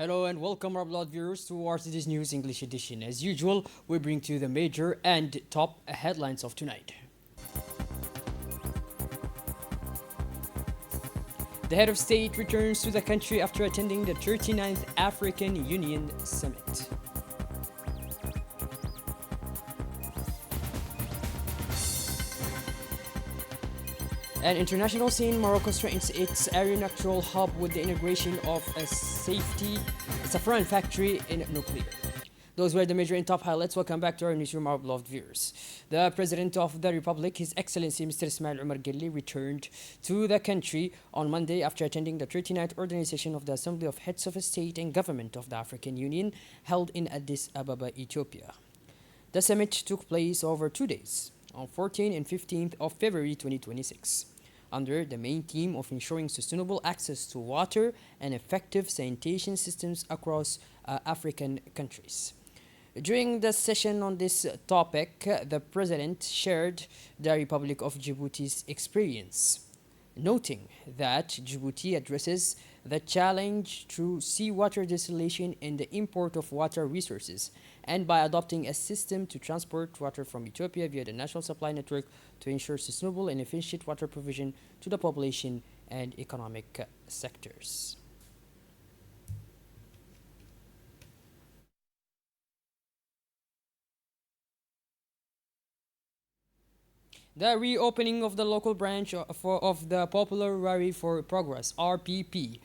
Hello and welcome our blood viewers to RTD's News English edition. As usual, we bring to you the major and top headlines of tonight. The head of state returns to the country after attending the 39th African Union Summit. An international scene, Morocco strengthens its aeronautical hub with the integration of a saffron factory in nuclear. Those were the major and top highlights. Welcome back to our newsroom, our beloved viewers. The President of the Republic, His Excellency Mr. Ismail Omar Guelleh, returned to the country on Monday after attending the 39th organization of the Assembly of Heads of State and Government of the African Union held in Addis Ababa, Ethiopia. The summit took place over 2 days, on 14th and 15th of February 2026. Under the main theme of ensuring sustainable access to water and effective sanitation systems across African countries. During the session on this topic, the President shared the Republic of Djibouti's experience, noting that Djibouti addresses the challenge through seawater desalination and the import of water resources, and by adopting a system to transport water from Ethiopia via the national supply network to ensure sustainable and efficient water provision to the population and economic sectors. The reopening of the local branch of the Popular Rally for Progress (RPP)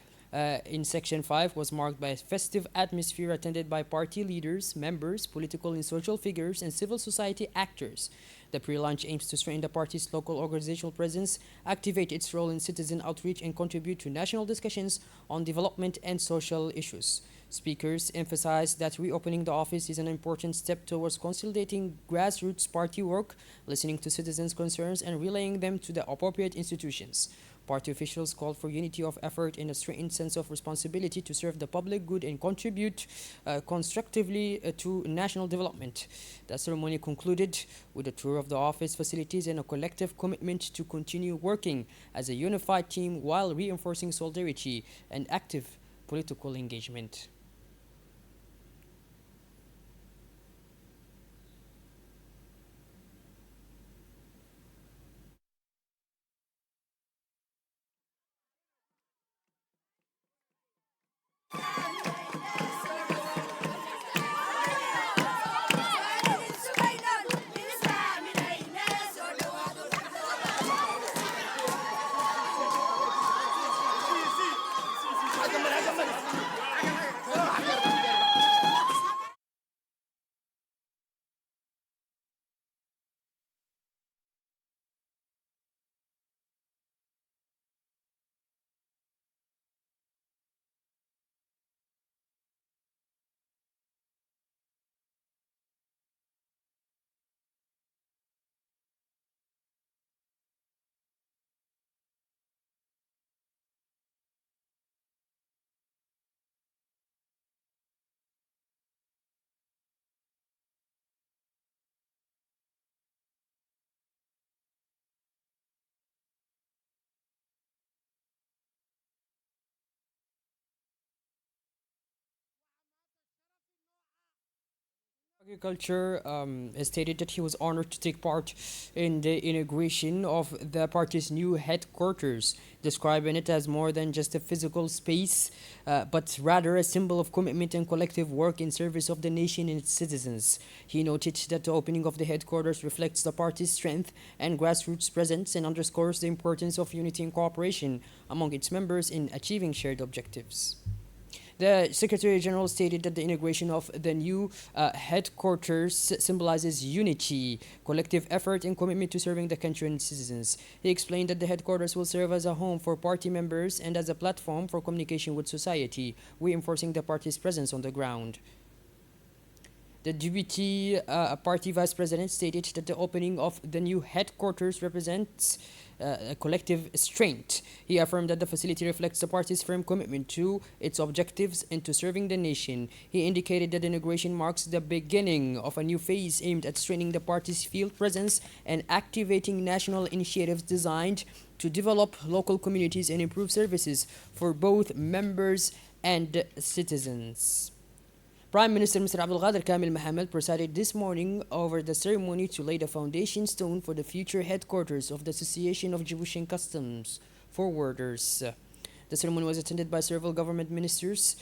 in Section 5 was marked by a festive atmosphere attended by party leaders, members, political and social figures, and civil society actors. The pre-launch aims to strengthen the party's local organizational presence, activate its role in citizen outreach, and contribute to national discussions on development and social issues. Speakers emphasized that reopening the office is an important step towards consolidating grassroots party work, listening to citizens' concerns, and relaying them to the appropriate institutions. Party officials called for unity of effort and a strengthened sense of responsibility to serve the public good and contribute constructively to national development. The ceremony concluded with a tour of the office facilities and a collective commitment to continue working as a unified team while reinforcing solidarity and active political engagement. Agriculture stated that he was honored to take part in the inauguration of the party's new headquarters, describing it as more than just a physical space, but rather a symbol of commitment and collective work in service of the nation and its citizens. He noted that the opening of the headquarters reflects the party's strength and grassroots presence and underscores the importance of unity and cooperation among its members in achieving shared objectives. The Secretary General stated that the integration of the new headquarters symbolizes unity, collective effort, and commitment to serving the country and its citizens. He explained that the headquarters will serve as a home for party members and as a platform for communication with society, reinforcing the party's presence on the ground. The DBT party vice president stated that the opening of the new headquarters represents a collective strength. He affirmed that the facility reflects the party's firm commitment to its objectives and to serving the nation. He indicated that the inauguration marks the beginning of a new phase aimed at strengthening the party's field presence and activating national initiatives designed to develop local communities and improve services for both members and citizens. Prime Minister Mr. Abdul Qadir Kamil Mohammed presided this morning over the ceremony to lay the foundation stone for the future headquarters of the Association of Djiboutian Customs Forwarders. The ceremony was attended by several government ministers,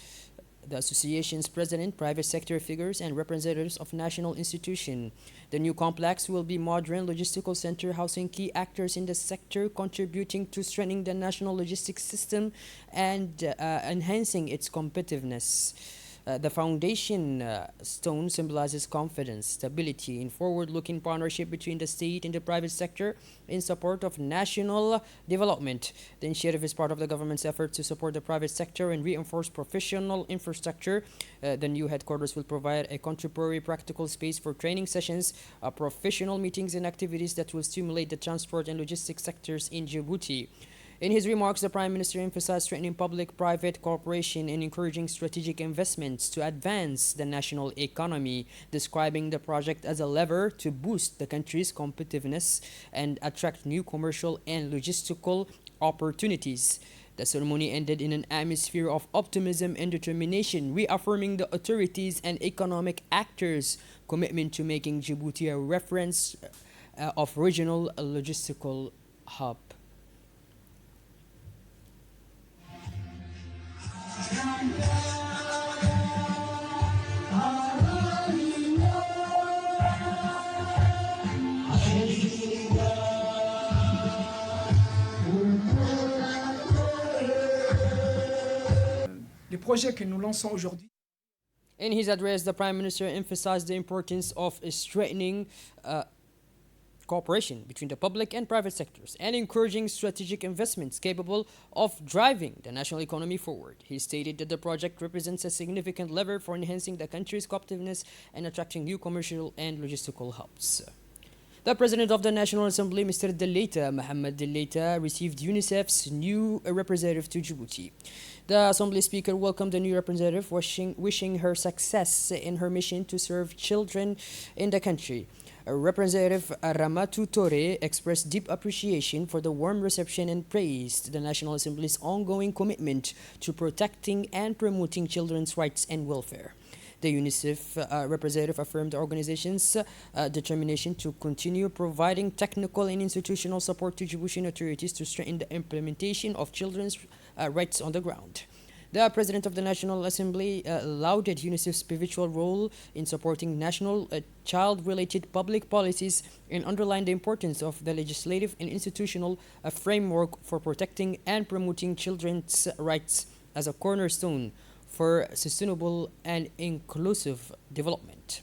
the association's president, private sector figures, and representatives of national institutions. The new complex will be modern logistical center housing key actors in the sector, contributing to strengthening the national logistics system and enhancing its competitiveness. The foundation stone symbolizes confidence, stability, and forward-looking partnership between the state and the private sector in support of national development. The initiative is part of the government's effort to support the private sector and reinforce professional infrastructure. The new headquarters will provide a contemporary practical space for training sessions, professional meetings, and activities that will stimulate the transport and logistics sectors in Djibouti. In his remarks, the Prime Minister emphasized strengthening public-private cooperation and encouraging strategic investments to advance the national economy, describing the project as a lever to boost the country's competitiveness and attract new commercial and logistical opportunities. The ceremony ended in an atmosphere of optimism and determination, reaffirming the authorities and economic actors' commitment to making Djibouti a reference of regional logistical hub. Les projets que nous lançons aujourd'hui. In his address, the Prime Minister emphasized the importance of strengthening cooperation between the public and private sectors and encouraging strategic investments capable of driving the national economy forward. He stated that the project represents a significant lever for enhancing the country's competitiveness and attracting new commercial and logistical hubs. The President of the National Assembly, Mr. Delaita Mohammed Delaita, received UNICEF's new representative to Djibouti. The Assembly Speaker welcomed the new representative, wishing her success in her mission to serve children in the country. Representative Ramatu Tore expressed deep appreciation for the warm reception and praised the National Assembly's ongoing commitment to protecting and promoting children's rights and welfare. The UNICEF representative affirmed the organization's determination to continue providing technical and institutional support to Djiboutian authorities to strengthen the implementation of children's rights on the ground. The President of the National Assembly lauded UNICEF's pivotal role in supporting national child-related public policies and underlined the importance of the legislative and institutional framework for protecting and promoting children's rights as a cornerstone for sustainable and inclusive development.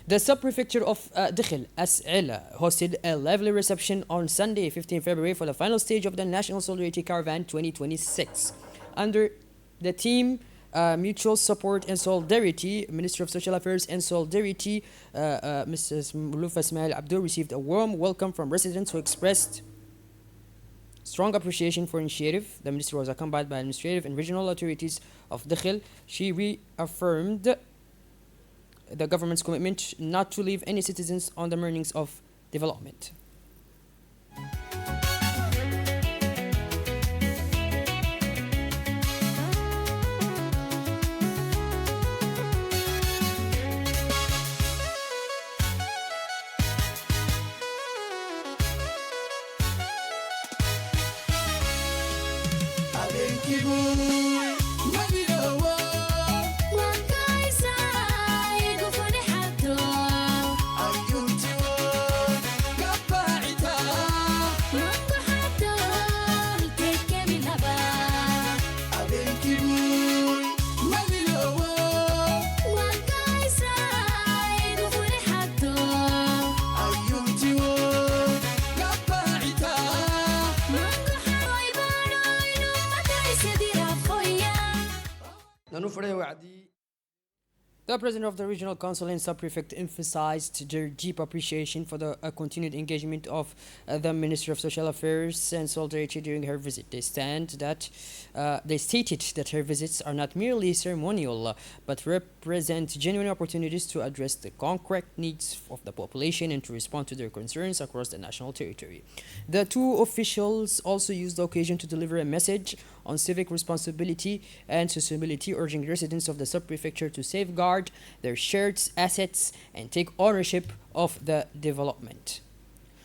The sub-prefecture of Dakhil, As-Ila, hosted a lively reception on Sunday, 15 February, for the final stage of the National Solidarity Caravan 2026. Under the theme Mutual Support and Solidarity, Minister of Social Affairs and Solidarity, Mrs. Mulufa Ismail Abdul, received a warm welcome from residents who expressed strong appreciation for initiative. The minister was accompanied by administrative and regional authorities of Dakhil. She reaffirmed the government's commitment not to leave any citizens on the earnings of development. The president of the regional council and sub-prefect emphasized their deep appreciation for the continued engagement of the Ministry of Social Affairs and Solidarity during her visit. They stated that her visits are not merely ceremonial, but represent genuine opportunities to address the concrete needs of the population and to respond to their concerns across the national territory. The two officials also used the occasion to deliver a message on civic responsibility and sustainability, urging residents of the sub-prefecture to safeguard their shared assets and take ownership of the development.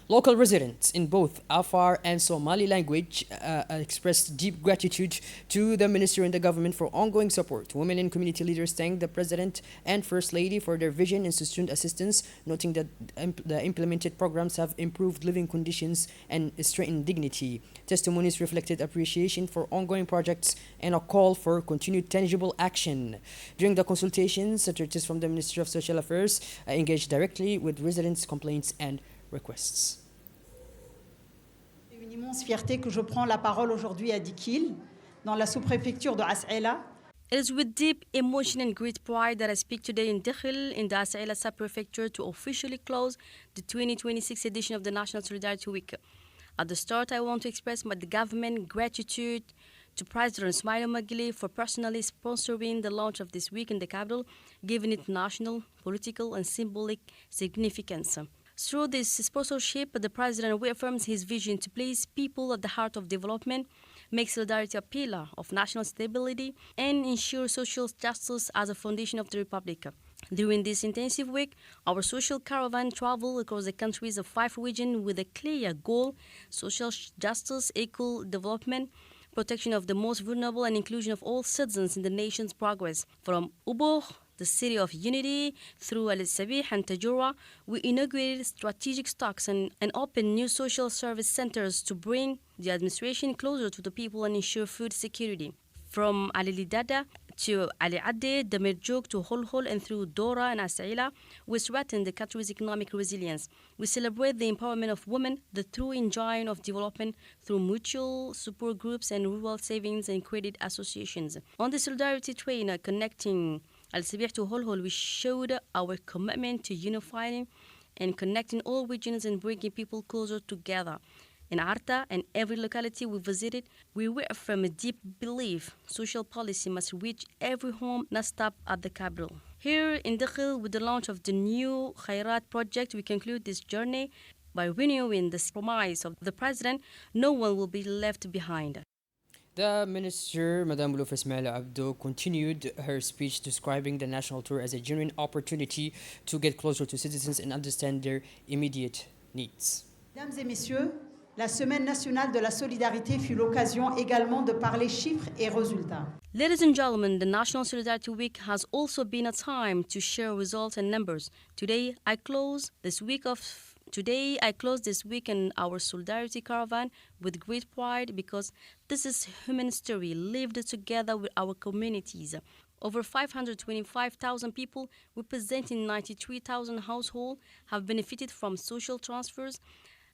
Local residents in both Afar and Somali language expressed deep gratitude to the ministry and the government for ongoing support. Women and community leaders thanked the president and first lady for their vision and sustained assistance, noting that the implemented programs have improved living conditions and strengthened dignity. Testimonies reflected appreciation for ongoing projects and a call for continued tangible action. During the consultations, authorities from the Ministry of Social Affairs engaged directly with residents' complaints and requests. C'est une immense fierté que je prends la parole aujourd'hui à Dikil, dans la sous-préfecture de As'ila. It is with deep emotion and great pride that I speak today in Dakhil, in the As'ila sub-prefecture, to officially close the 2026 edition of the National Solidarity Week. At the start, I want to express my government gratitude to President Ismail Magili for personally sponsoring the launch of this week in the capital, giving it national, political, and symbolic significance. Through this sponsorship, the President reaffirms his vision to place people at the heart of development, make solidarity a pillar of national stability, and ensure social justice as a foundation of the Republic. During this intensive week, our social caravan traveled across the countries of 5 regions with a clear goal: social justice, equal development, protection of the most vulnerable, and inclusion of all citizens in the nation's progress. From Ubur, the city of unity, through Al-Sabih and Tajura, we inaugurated strategic stocks and opened new social service centers to bring the administration closer to the people and ensure food security. From Ali Lidada to Ali Adde, Damirjouk to Holhol, and through Dora and As'ila, we strengthen the country's economic resilience. We celebrate the empowerment of women, the true engine of development, through mutual support groups and rural savings and credit associations. On the solidarity train connecting Al-Sabih to Holhol, we showed our commitment to unifying and connecting all regions and bringing people closer together. In Arta and every locality we visited, we reaffirm a deep belief social policy must reach every home, not stop at the capital. Here in Dakhil, with the launch of the new Khairat project, we conclude this journey by renewing the promise of the President: no one will be left behind. The minister, Madame Boulouf Ismail Abdo, continued her speech describing the national tour as a genuine opportunity to get closer to citizens and understand their immediate needs. Mesdames et messieurs, la Semaine nationale de la solidarité fut l'occasion également de parler chiffres et résultats. Ladies and gentlemen, the National Solidarity Week has also been a time to share results and numbers. Today, I close this week in our Solidarity Caravan with great pride, because this is human story lived together with our communities. Over 525,000 people, representing 93,000 households, have benefited from social transfers,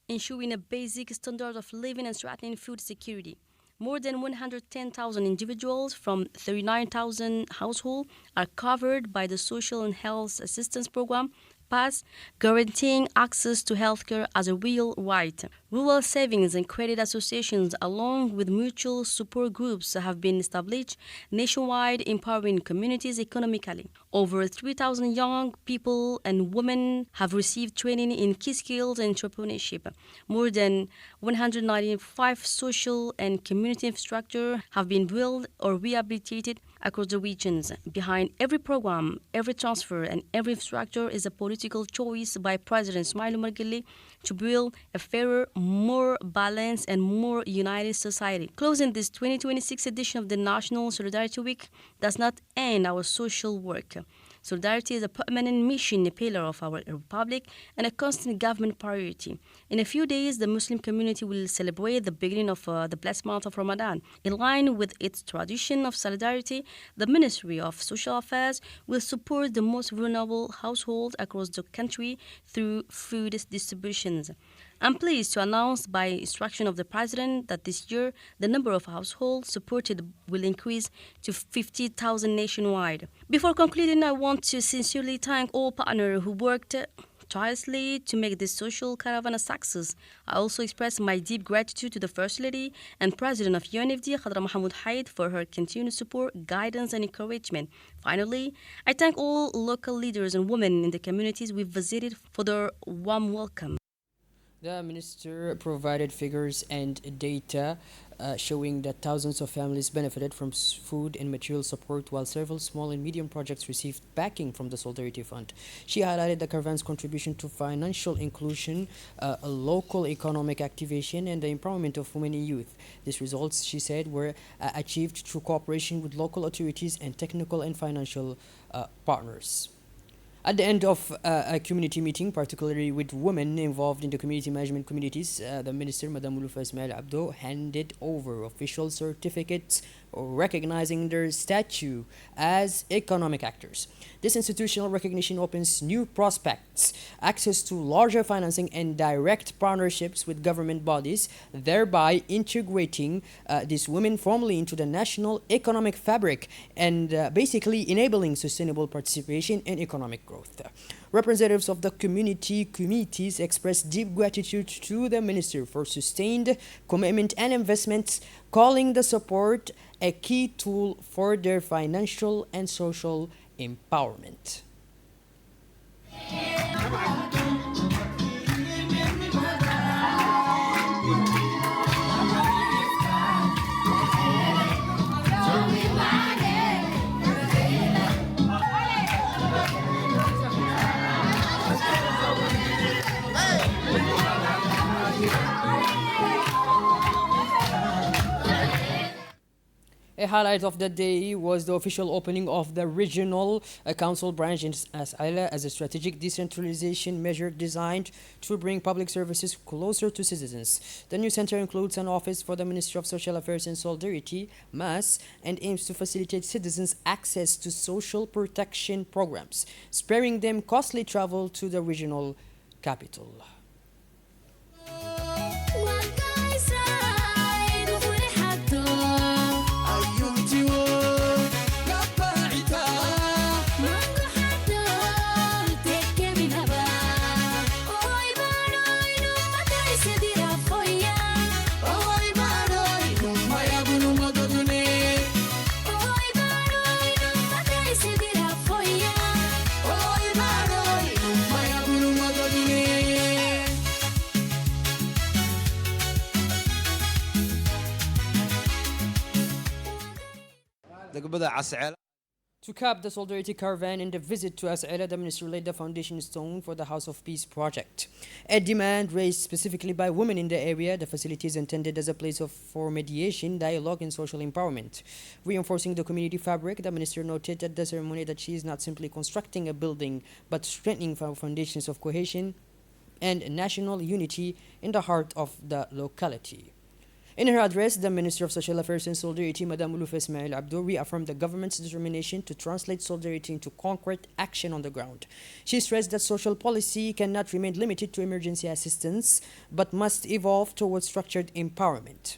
ensuring a basic standard of living and strengthening food security. More than 110,000 individuals from 39,000 households are covered by the Social and Health Assistance Program, PASS, guaranteeing access to healthcare as a real right. Rural savings and credit associations, along with mutual support groups, have been established nationwide, empowering communities economically. Over 3,000 young people and women have received training in key skills and entrepreneurship. More than 195 social and community infrastructure have been built or rehabilitated across the regions. Behind every program, every transfer, and every infrastructure is a political choice by President Ismail Margili to build a fairer, more balanced, and more united society. Closing this 2026 edition of the National Solidarity Week does not end our social work. Solidarity is a permanent mission, a pillar of our republic, and a constant government priority. In a few days, the Muslim community will celebrate the beginning of the blessed month of Ramadan. In line with its tradition of solidarity, the Ministry of Social Affairs will support the most vulnerable households across the country through food distributions. I'm pleased to announce by instruction of the President that this year the number of households supported will increase to 50,000 nationwide. Before concluding, I want to sincerely thank all partners who worked tirelessly to make this social caravan a success. I also express my deep gratitude to the First Lady and President of UNFD, Khadra Mahmoud Haid, for her continued support, guidance, and encouragement. Finally, I thank all local leaders and women in the communities we visited for their warm welcome. The minister provided figures and data showing that thousands of families benefited from food and material support, while several small and medium projects received backing from the Solidarity Fund. She highlighted the caravan's contribution to financial inclusion, local economic activation, and the empowerment of women and youth. These results, she said, were achieved through cooperation with local authorities and technical and financial partners. At the end of a community meeting, particularly with women involved in the community management communities, the Minister, Madam Ulufa Ismail Abdo, handed over official certificates recognizing their stature as economic actors. This institutional recognition opens new prospects, access to larger financing and direct partnerships with government bodies, thereby integrating these women formally into the national economic fabric and basically enabling sustainable participation in economic growth. Representatives of the community committees expressed deep gratitude to the minister for sustained commitment and investments, calling the support a key tool for their financial and social empowerment. A highlight of the day was the official opening of the regional council branch in As Aila as a strategic decentralization measure designed to bring public services closer to citizens. The new center includes an office for the Ministry of Social Affairs and Solidarity, MAS, and aims to facilitate citizens' access to social protection programs, sparing them costly travel to the regional capital. To cap the Solidarity Caravan and the visit to As Aila, the minister laid the foundation stone for the House of Peace project. A demand raised specifically by women in the area, the facility is intended as a place for mediation, dialogue, and social empowerment. Reinforcing the community fabric, the minister noted at the ceremony that she is not simply constructing a building, but strengthening foundations of cohesion and national unity in the heart of the locality. In her address, the Minister of Social Affairs and Solidarity, Madam Ulufa Ismail Abdo, reaffirmed the government's determination to translate solidarity into concrete action on the ground. She stressed that social policy cannot remain limited to emergency assistance, but must evolve towards structured empowerment.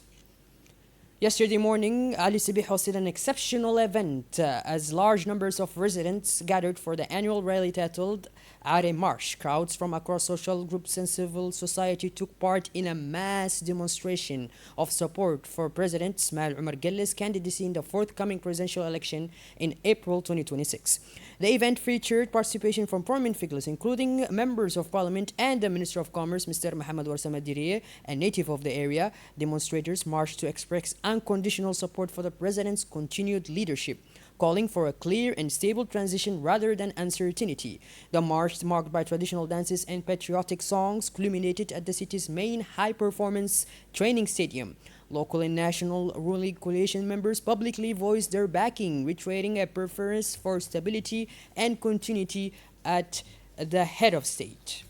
Yesterday morning, Ali Sibih hosted an exceptional event as large numbers of residents gathered for the annual rally titled Are March. Crowds from across social groups and civil society took part in a mass demonstration of support for President Ismail Omar Guelleh's candidacy in the forthcoming presidential election in April 2026. The event featured participation from prominent figures, including members of parliament and the Minister of Commerce, Mr. Mohamed Warsame Diriyeh, a native of the area. Demonstrators marched to express unconditional support for the president's continued leadership, calling for a clear and stable transition rather than uncertainty. The march, marked by traditional dances and patriotic songs, culminated at the city's main high-performance training stadium. Local and national ruling coalition members publicly voiced their backing, reiterating a preference for stability and continuity at the head of state.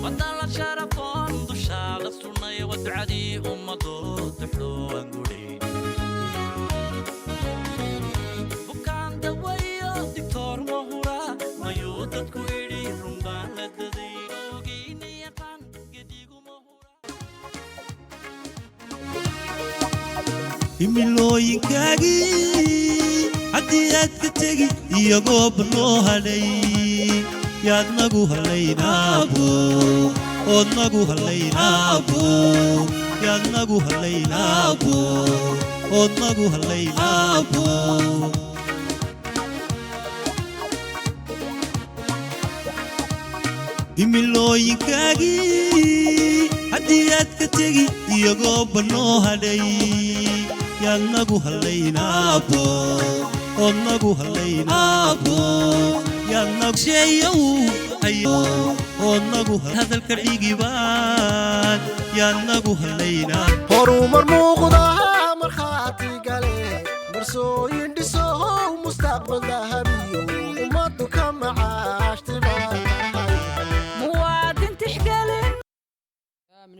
وضل شرف دشال sunnaya wadcadii ummadood duxdoo aan gudhay bukaan dawayo dictor mahura mayuu dadku idhi runbaan la daday ogiina yaqaan gedigu mahura himilooyinkaagii haddii aad ka tegi iyagoo banoo hadhay yaad nagu halaynaabo ood nagu halaynaabo yaad nagu halaynaabo ood nagu halaynaabo himilooyinkaagii haddii aad ka tegi iyagoo banoo hadhay yaad nagu halaynaabo ood nagu halaynaabo yaad nagu sheeyow hayo ood nagu hadalka dhigibaan yaad nagu halaynaa horumar muuqda markhaati gale marsooyin dhisow mustaqbal dahabiyo ummadu ka macaashtimaa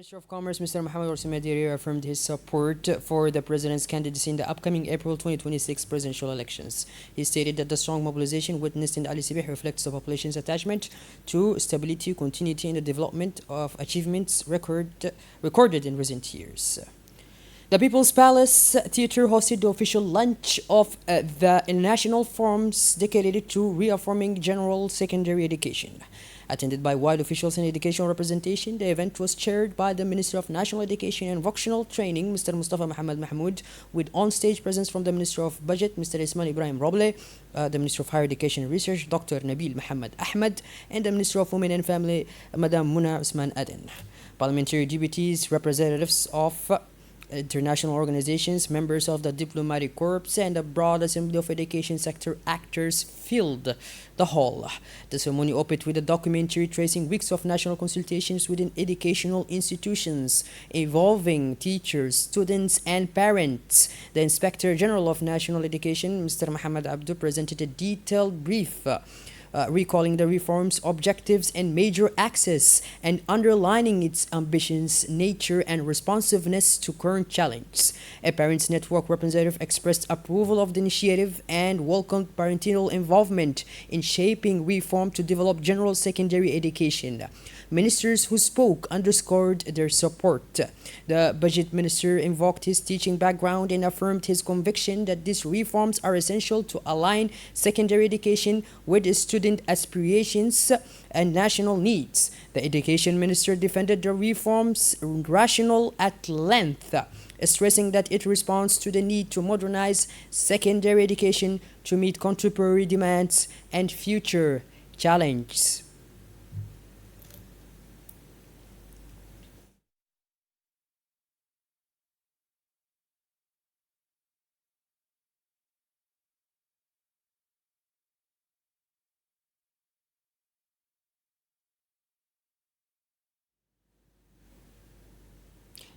Minister of Commerce Mr. Mohamed Orsimediri affirmed his support for the president's candidacy in the upcoming April 2026 presidential elections. He stated that the strong mobilization witnessed in Ali Sibih reflects the population's attachment to stability, continuity, and the development of achievements recorded in recent years. The People's Palace Theatre hosted the official launch of the National Forums dedicated to reaffirming general secondary education. Attended by wide officials and educational representation, the event was chaired by the Minister of National Education and Vocational Training, Mr. Mustafa Mohamed Mahmoud, with on-stage presence from the Minister of Budget, Mr. Ismail Ibrahim Roble, the Minister of Higher Education and Research, Dr. Nabil Mohammed Ahmed, and the Minister of Women and Family, Madam Muna Usman Aden. Parliamentary deputies, representatives of international organizations, members of the diplomatic corps, and the broad assembly of education sector actors filled the hall. The ceremony opened with a documentary tracing weeks of national consultations within educational institutions involving teachers, students, and parents. The Inspector General of National Education, Mr. Muhammad Abdu, presented a detailed brief recalling the reform's objectives and major axes and underlining its ambitions, nature, and responsiveness to current challenges. A Parents Network representative expressed approval of the initiative and welcomed parental involvement in shaping reform to develop general secondary education. Ministers who spoke underscored their support. The Budget Minister invoked his teaching background and affirmed his conviction that these reforms are essential to align secondary education with student aspirations and national needs. The Education Minister defended the reforms' rationale at length, stressing that it responds to the need to modernize secondary education to meet contemporary demands and future challenges.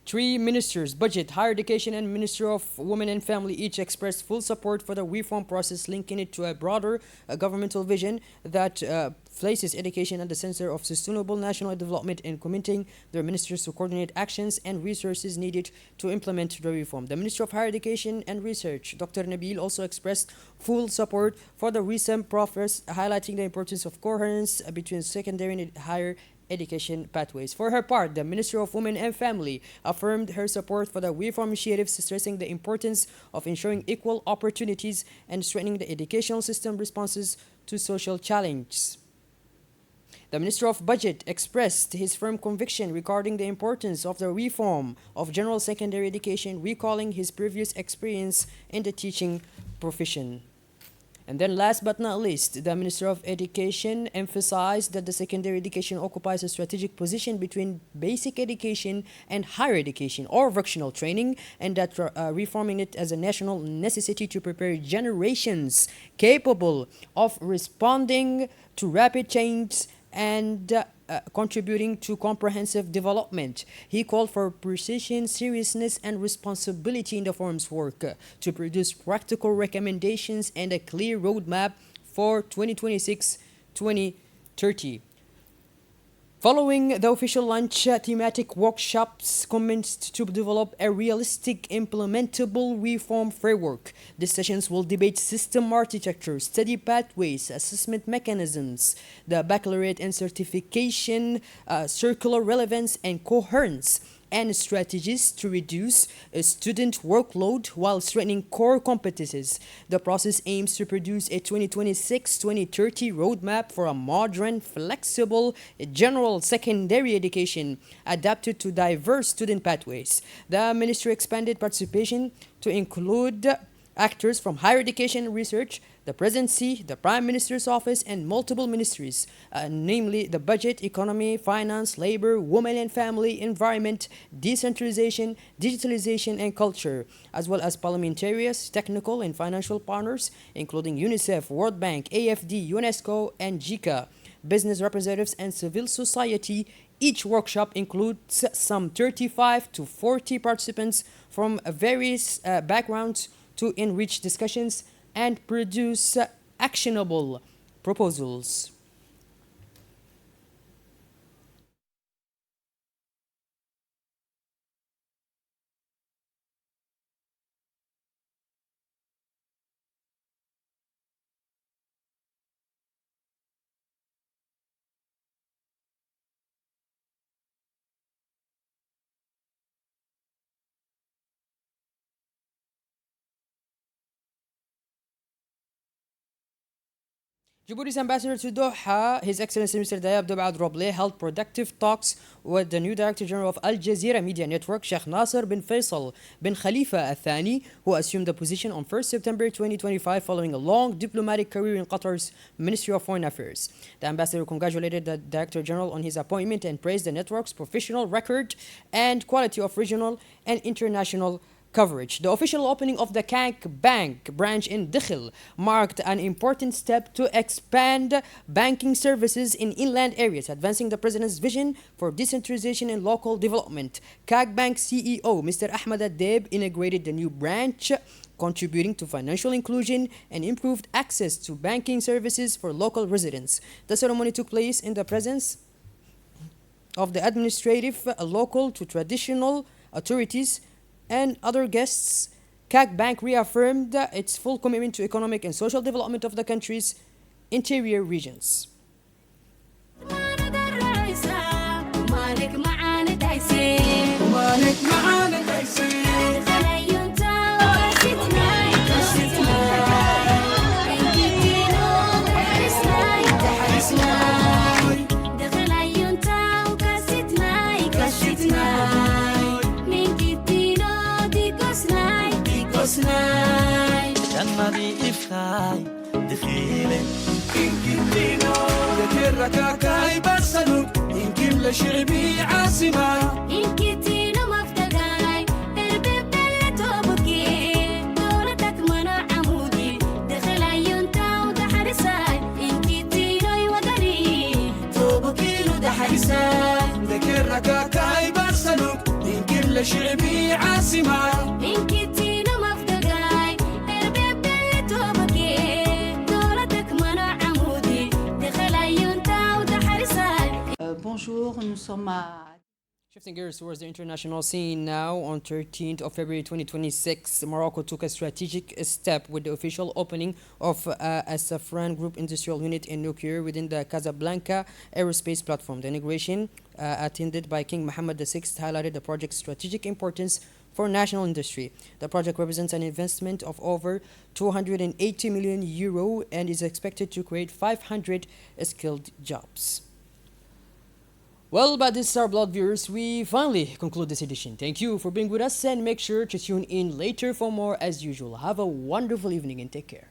Three ministers, Budget, Higher Education, and Minister of Women and Family each expressed full support for the reform process, linking it to a broader governmental vision that places education at the center of sustainable national development and committing their ministers to coordinate actions and resources needed to implement the reform. The Minister of Higher Education and Research, Dr. Nabil, also expressed full support for the recent progress, highlighting the importance of coherence between secondary and higher education pathways. For her part, the Minister of Women and Family affirmed her support for the reform initiatives, stressing the importance of ensuring equal opportunities and strengthening the educational system responses to social challenges. The Minister of Budget expressed his firm conviction regarding the importance of the reform of general secondary education, recalling his previous experience in the teaching profession. And then last but not least, the Minister of Education emphasized that the secondary education occupies a strategic position between basic education and higher education or vocational training, and that reforming it as a national necessity to prepare generations capable of responding to rapid change and contributing to comprehensive development. He called for precision, seriousness, and responsibility in the forum's work to produce practical recommendations and a clear roadmap for 2026-2030. Following the official launch, thematic workshops commenced to develop a realistic, implementable reform framework. These sessions will debate system architecture, study pathways, assessment mechanisms, the baccalaureate and certification, circular relevance and coherence, and strategies to reduce student workload while strengthening core competencies. The process aims to produce a 2026-2030 roadmap for a modern, flexible, general secondary education adapted to diverse student pathways. The ministry expanded participation to include actors from higher education and research, the presidency, the prime minister's office, and multiple ministries, namely the budget, economy, finance, labor, women and family, environment, decentralization, digitalization, and culture, as well as parliamentarians, technical and financial partners, including UNICEF, World Bank, AFD, UNESCO, and JICA, business representatives, and civil society. Each workshop includes some 35 to 40 participants from various backgrounds to enrich discussions and produce actionable proposals. Djibouti's ambassador to Doha, His Excellency Mr. Dayab Dobad Roble, held productive talks with the new Director General of Al Jazeera Media Network, Sheikh Nasser bin Faisal bin Khalifa Al Thani, who assumed the position on 1st September 2025 following a long diplomatic career in Qatar's Ministry of Foreign Affairs. The ambassador congratulated the Director General on his appointment and praised the network's professional record and quality of regional and international coverage. The official opening of the CAG Bank branch in Dikhil marked an important step to expand banking services in inland areas, advancing the President's vision for decentralization and local development. CAG Bank CEO Mr. Ahmed Adeb inaugurated the new branch, contributing to financial inclusion and improved access to banking services for local residents. The ceremony took place in the presence of the administrative, local to traditional authorities, and other guests. CAG Bank reaffirmed its full commitment to economic and social development of the country's interior regions. جنبي إفخاي دخيلة إنكتينو ذكرك كاي برسلوك إنكم لشعبي عاصمة إنكتينو مفتقاي البيب بلتوبكي دولتك منع عمودي دخل عيونتا ودحرساي إنكتينو يودري توبكيلو دحرساي ذكرك كاي برسلوك إنكم لشعبي عاصمة Bonjour, nous sommes à... Shifting gears towards the international scene now, on 13th of February 2026, Morocco took a strategic step with the official opening of a Safran Group industrial unit in nuclear within the Casablanca aerospace platform. The inauguration, attended by King Mohammed VI, highlighted the project's strategic importance for national industry. The project represents an investment of over 280 million euro and is expected to create 500 skilled jobs. Well, but this is our blog viewers. We finally conclude this edition. Thank you for being with us and make sure to tune in later for more as usual. Have a wonderful evening and take care.